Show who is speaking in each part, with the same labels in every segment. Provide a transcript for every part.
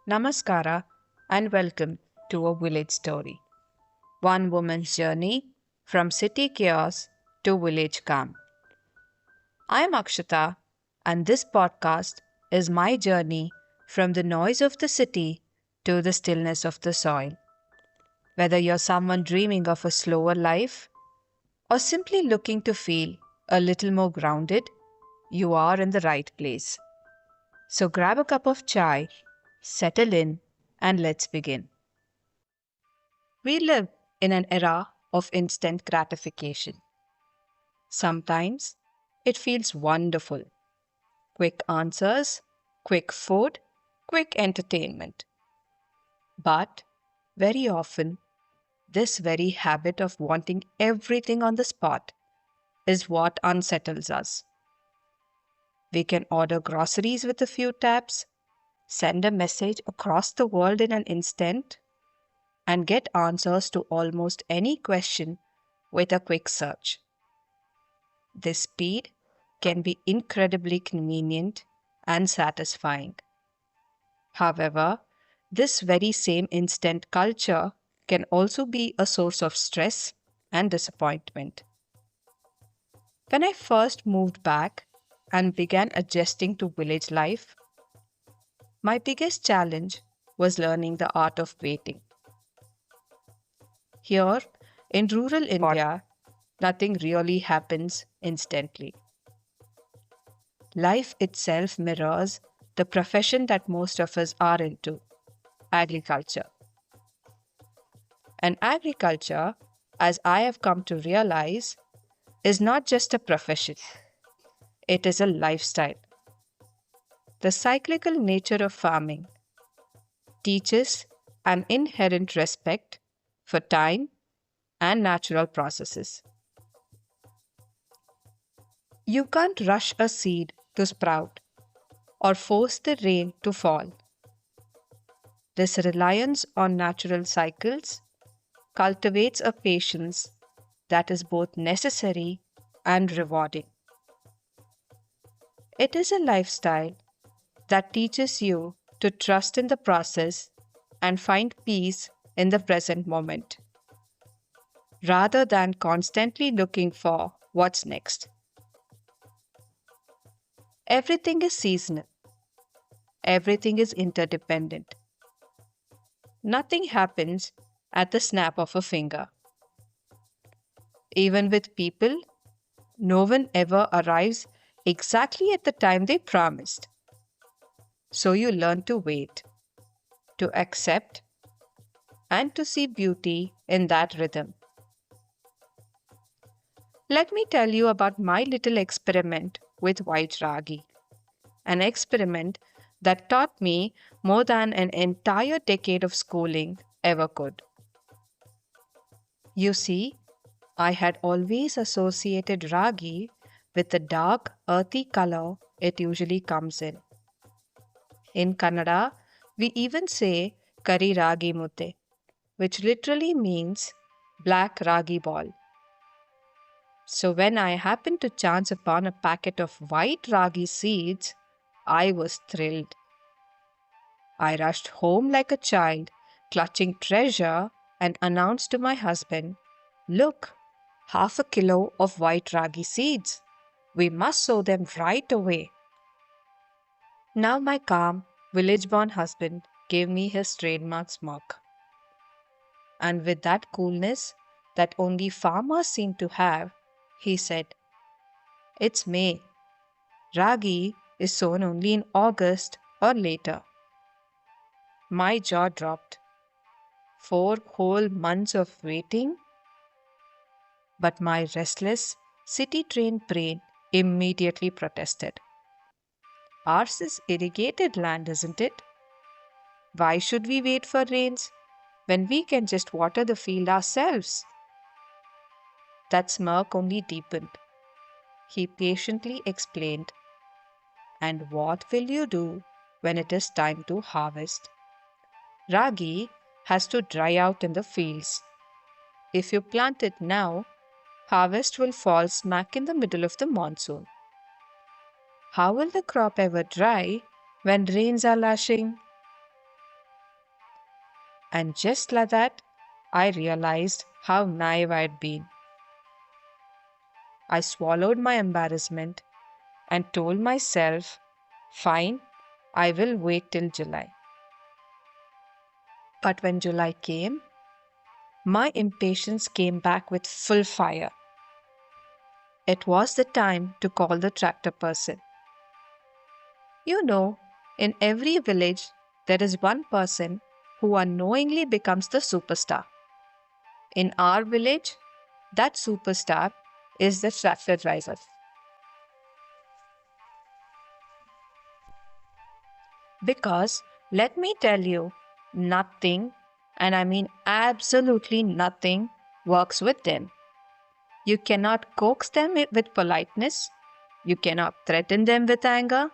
Speaker 1: Namaskara and welcome to a village story. One woman's journey from city chaos to village calm. I am Akshata and this podcast is my journey from the noise of the city to the stillness of the soil. Whether you're someone dreaming of a slower life or simply looking to feel a little more grounded, you are in the right place. So grab a cup of chai, settle in, and let's begin. We live in an era of instant gratification. Sometimes it feels wonderful. Quick answers, quick food, quick entertainment. But very often, this very habit of wanting everything on the spot is what unsettles us. We can order groceries with a few taps, send a message across the world in an instant, and get answers to almost any question with a quick search. This speed can be incredibly convenient and satisfying. However, this very same instant culture can also be a source of stress and disappointment. When I first moved back and began adjusting to village life, my biggest challenge was learning the art of waiting. Here in rural India, nothing really happens instantly. Life itself mirrors the profession that most of us are into, agriculture. And agriculture, as I have come to realize, is not just a profession, it is a lifestyle. The cyclical nature of farming teaches an inherent respect for time and natural processes. You can't rush a seed to sprout or force the rain to fall. This reliance on natural cycles cultivates a patience that is both necessary and rewarding. It is a lifestyle that teaches you to trust in the process and find peace in the present moment, rather than constantly looking for what's next. Everything is seasonal, everything is interdependent. Nothing happens at the snap of a finger. Even with people, no one ever arrives exactly at the time they promised. So you learn to wait, to accept, and to see beauty in that rhythm. Let me tell you about my little experiment with white ragi, an experiment that taught me more than an entire decade of schooling ever could. You see, I had always associated ragi with the dark, earthy color it usually comes in. In Kannada, we even say kari ragi mutte, which literally means black ragi ball. So when I happened to chance upon a packet of white ragi seeds, I was thrilled. I rushed home like a child, clutching treasure, and announced to my husband, "Look, half a kilo of white ragi seeds. We must sow them right away." Now my calm, village born husband gave me his trademark smirk. And with that coolness that only farmers seem to have, he said, "It's May. Ragi is sown only in August or later." My jaw dropped. 4 whole months of waiting? But my restless, city trained brain immediately protested. Ours is irrigated land, isn't it? Why should we wait for rains when we can just water the field ourselves? That smirk only deepened. He patiently explained, "And what will you do when it is time to harvest? Ragi has to dry out in the fields. If you plant it now, harvest will fall smack in the middle of the monsoon. How will the crop ever dry when rains are lashing?" And just like that, I realized how naive I'd been. I swallowed my embarrassment and told myself, fine, I will wait till July. But when July came, my impatience came back with full fire. It was the time to call the tractor person. You know, in every village, there is one person who unknowingly becomes the superstar. In our village, that superstar is the tractor driver. Because let me tell you, nothing, and I mean absolutely nothing, works with them. You cannot coax them with politeness. You cannot threaten them with anger.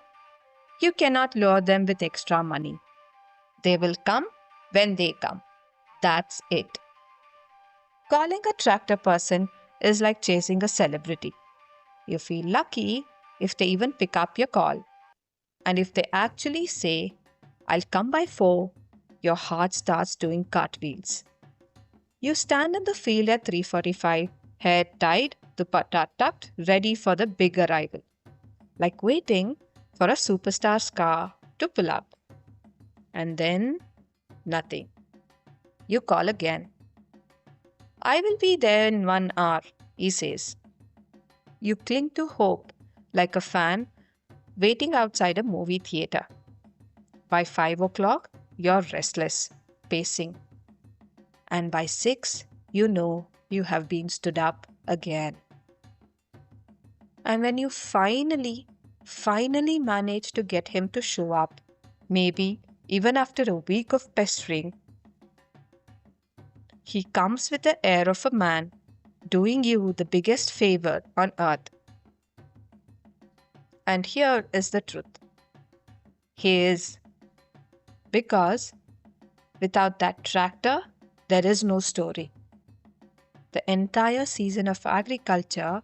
Speaker 1: You cannot lure them with extra money. They will come when they come. That's it. Calling a tractor person is like chasing a celebrity. You feel lucky if they even pick up your call. And if they actually say, I'll come by 4, your heart starts doing cartwheels. You stand in the field at 3:45, hair tied, dupatta tucked, ready for the big arrival. Like waiting for a superstar's car to pull up. And then, nothing. You call again. I will be there in 1 hour, he says. You cling to hope like a fan waiting outside a movie theater. By 5 o'clock, you're restless, pacing. And by 6, you know you have been stood up again. And when you finally manage to get him to show up, maybe even after a week of pestering, he comes with the air of a man doing you the biggest favor on earth. And here is the truth. He is. Because without that tractor, there is no story. The entire season of agriculture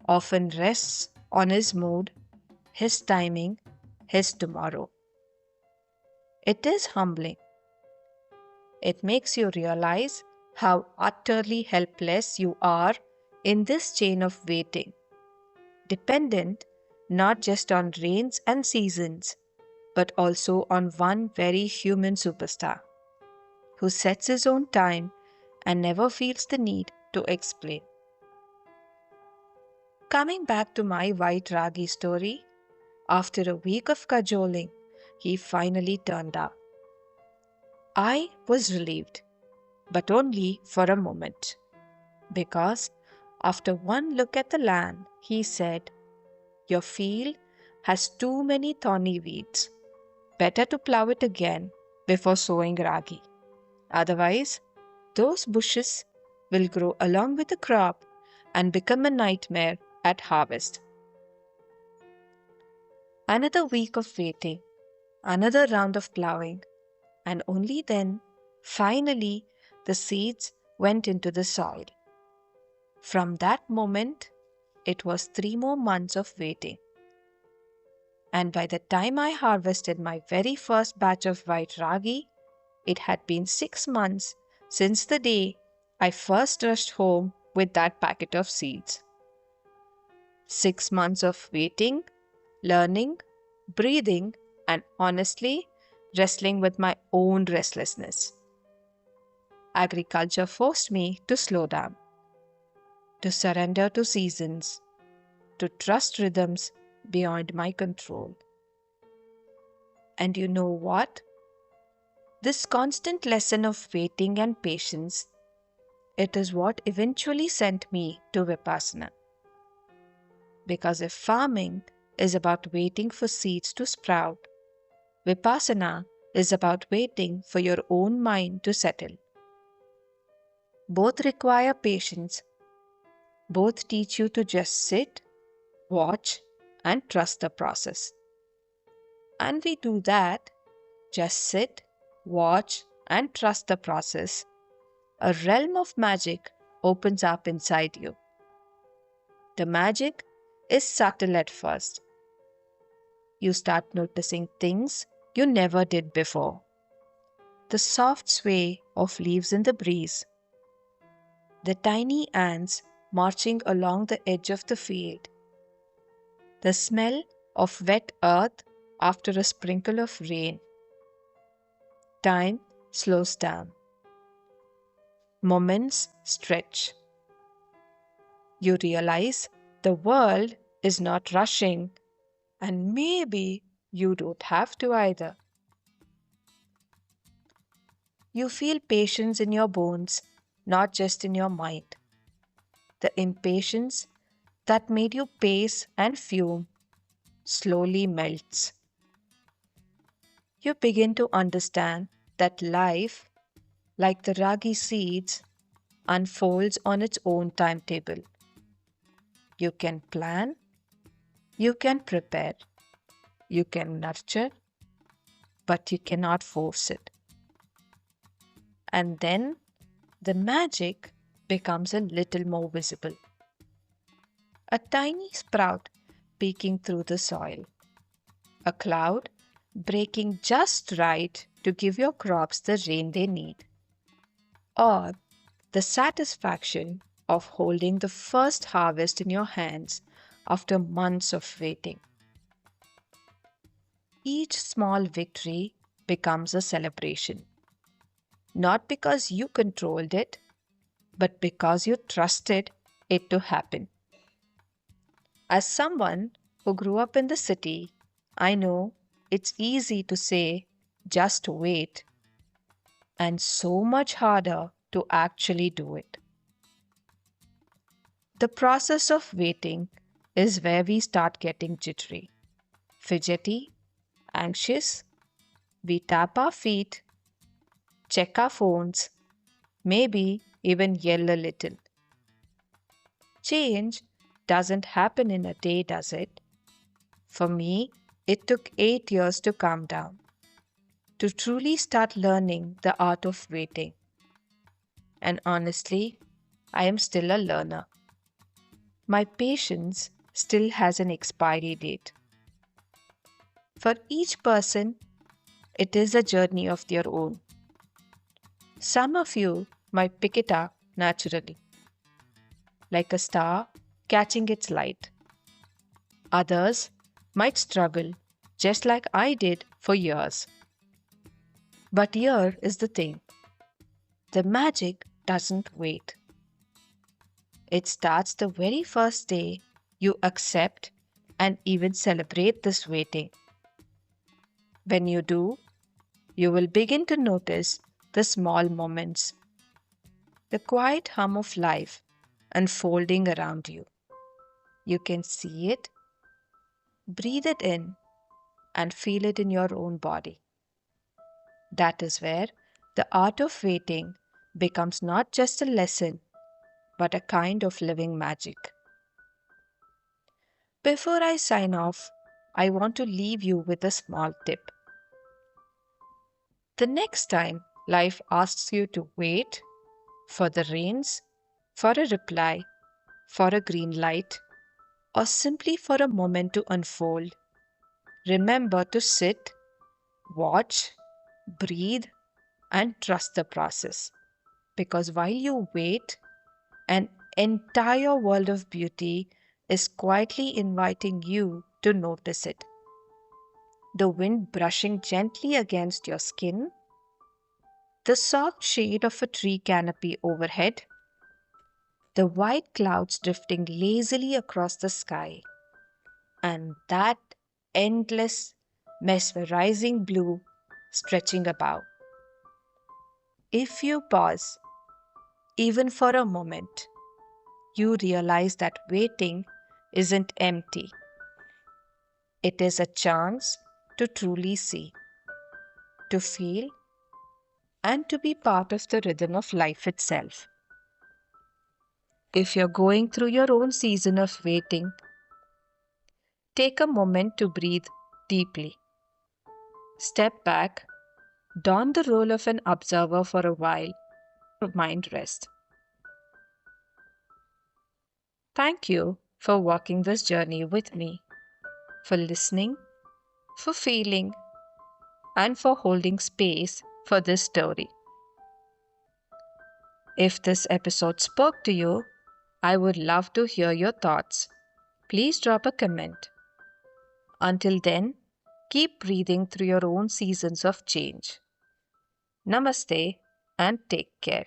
Speaker 1: often rests on his mood, his timing, his tomorrow. It is humbling. It makes you realize how utterly helpless you are in this chain of waiting, dependent not just on rains and seasons, but also on one very human superstar who sets his own time and never feels the need to explain. Coming back to my white ragi story, after a week of cajoling, he finally turned up. I was relieved, but only for a moment, because after one look at the land, he said, your field has too many thorny weeds. Better to plow it again before sowing ragi. Otherwise, those bushes will grow along with the crop and become a nightmare at harvest. Another week of waiting, another round of plowing, and only then, finally, the seeds went into the soil. From that moment, it was 3 more months of waiting. And by the time I harvested my very first batch of white ragi, it had been 6 months since the day I first rushed home with that packet of seeds. 6 months of waiting, learning, breathing, and honestly, wrestling with my own restlessness. Agriculture forced me to slow down, to surrender to seasons, to trust rhythms beyond my control. And you know what? This constant lesson of waiting and patience, it is what eventually sent me to Vipassana. Because if farming is about waiting for seeds to sprout, Vipassana is about waiting for your own mind to settle. Both require patience. Both teach you to just sit, watch, and trust the process. And we do that, just sit, watch, and trust the process. A realm of magic opens up inside you. The magic is subtle at first. You start noticing things you never did before. The soft sway of leaves in the breeze, the tiny ants marching along the edge of the field, the smell of wet earth after a sprinkle of rain. Time slows down. Moments stretch. You realize the world is not rushing, and maybe you don't have to either. You feel patience in your bones, not just in your mind. The impatience that made you pace and fume slowly melts. You begin to understand that life, like the ragi seeds, unfolds on its own timetable. You can plan, you can prepare, you can nurture, but you cannot force it. And then the magic becomes a little more visible. A tiny sprout peeking through the soil, a cloud breaking just right to give your crops the rain they need, or the satisfaction of holding the first harvest in your hands after months of waiting. Each small victory becomes a celebration, not because you controlled it, but because you trusted it to happen. As someone who grew up in the city, I know it's easy to say, just wait, and so much harder to actually do it. The process of waiting is where we start getting jittery, fidgety, anxious. We tap our feet, check our phones, maybe even yell a little. Change doesn't happen in a day, does it? For me, it took 8 years to calm down, to truly start learning the art of waiting. And honestly, I am still a learner. My patience still has an expiry date. For each person, it is a journey of their own. Some of you might pick it up naturally, like a star catching its light. Others might struggle, just like I did for years. But here is the thing, the magic doesn't wait. It starts the very first day you accept and even celebrate this waiting. When you do, you will begin to notice the small moments, the quiet hum of life unfolding around you. You can see it, breathe it in, and feel it in your own body. That is where the art of waiting becomes not just a lesson, but a kind of living magic. Before I sign off, I want to leave you with a small tip. The next time life asks you to wait for the rains, for a reply, for a green light, or simply for a moment to unfold, remember to sit, watch, breathe, and trust the process. Because while you wait, an entire world of beauty is quietly inviting you to notice it. The wind brushing gently against your skin, the soft shade of a tree canopy overhead, the white clouds drifting lazily across the sky, and that endless, mesmerizing blue stretching above. If you pause, even for a moment, you realize that waiting isn't empty. It is a chance to truly see, to feel, and to be part of the rhythm of life itself. If you're going through your own season of waiting, take a moment to breathe deeply. Step back, don the role of an observer for a while, mind rest. Thank you for walking this journey with me, for listening, for feeling, and for holding space for this story. If this episode spoke to you, I would love to hear your thoughts. Please drop a comment. Until then, keep breathing through your own seasons of change. Namaste and take care.